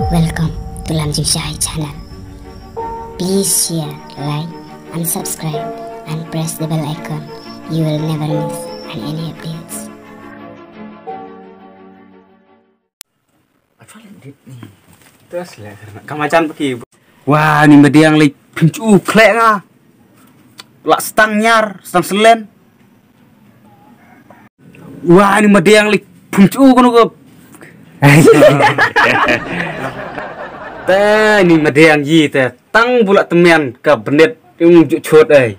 Welcome to Lamjung Shahi channel. Please share, like and subscribe and press the bell icon. You will never miss any updates. Terus lah, kemacan pergi. Wah, ini media yang lagi pincu klek ah. Lak stang nyar, stang selen. Wah, ini media yang lagi pincu kono ke. Teh, ini media yang yi teh. Tang bulak temen ke benit yung chut ai.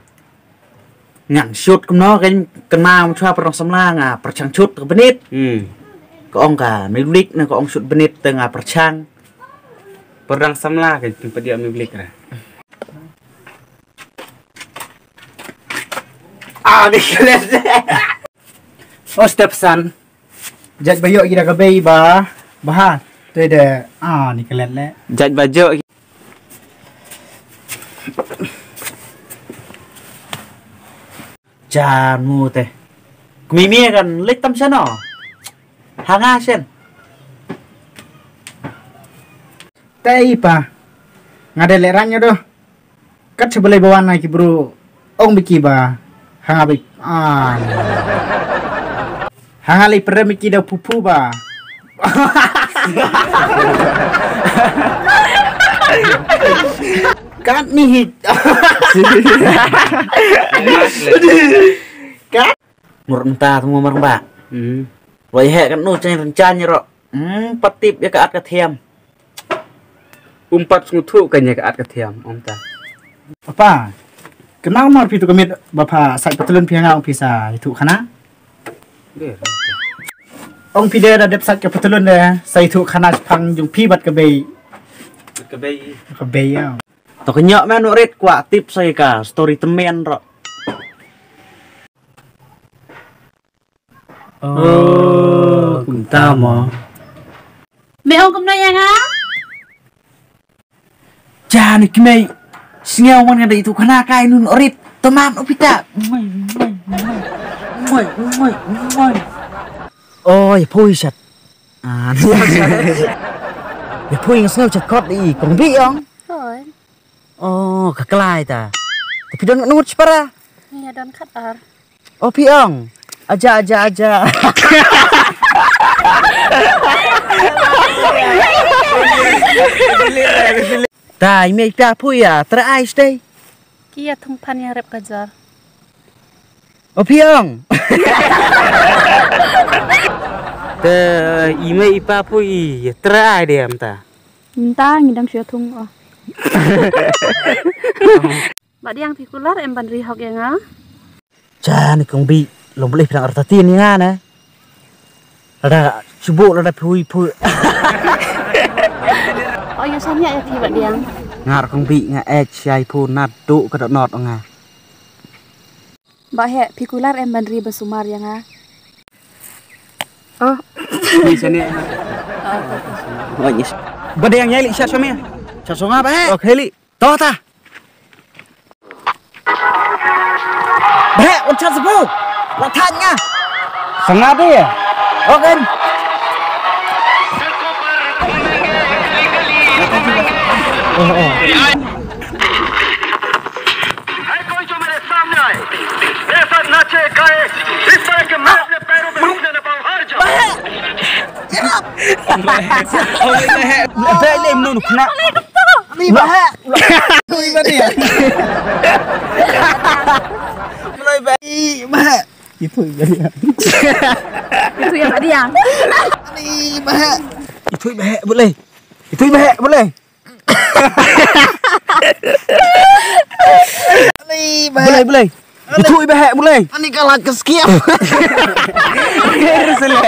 Nhang chut kemno kan kena chua perong samlang ah, perchang chut ke benit. Có ông cả mấy lịch này có ông sụt benit tengah perchang. Perang samla ke tempat dia milik lah. Ni kelas. Oh step son. Jat bayo kira ke bay ba. Bah. Tu ada ni kelas le. Jat baju. Jamu teh. Mimi kan lek tam sana. Hanga sen. Tei pa. Ngade leranya doh. Kat sebelah bawah naik bro. Ong biki ba. Hanga bik. Hanga li pernah biki dah pupu ba. Kat nih. Kat. Murta semua merang ba. Vậy hệ kan nu ceng rencanya ro. Patip ya ke at kethiam. Umpat ngutu kanya ke at ketiam om ta. Apa? Kenal mar pitu kemit bapa sai petulun pianga ong pisa itu kana? Ong pide da dep sat ke petulun de sai itu kana pang jung pi bat ke bei. Ke bay. Ke bei ya. To kenyok men rit kwa tip saya ka story temen ro. Cũng tao mà. Mẹ ông cầm đây nha. Cha ni kimei. Singaw man ngada itu kana kai nun orit. Teman opita. Mày. Ôi phui sat. Ya phui ngasau chat kot đi, còn bi ong. Rồi. Kaklai ta. Tapi don nut para. Iya don kat ar. Pi ong. Aja. Tai mei pia pui ya, terai stay. Kia thung pan ya rep kajar. Piong. Te ime ipa pui, terai dia amta. Minta ngidang sia thung oh. Bak diang pikular em ban rihok ya nga. Cha ni kong bi, lom boleh pirang artatin ni nga na. Ada subuk ada pui. Oh ya sanya ya pi bak diang. Ngar kong bi nga siai pu nat tu ka not nga. Bak he pikular em ban ri besumar ya nga. Oh. Ni sini. Ngonyis. Bade yang nyali sya somia. Sa songa ba he? Oke li. Toh ta. Be, unchat sepu. Latanya. Sangat dia. Oke. कोई जो मेरे सामने आए ऐसा नाचे गाए इस तरह के मैं अपने पैरों पे रुकने न पाऊं हार जाऊं Be lem nu kena. Ni bah. Kui ba dia. Mulai baik bah. Itu ya dia. Itu ya bak diang. Ni bah. Itu bah boleh. Itu bah boleh. Boleh. Itu ibahe boleh. Ani kalah keskiam. Sele.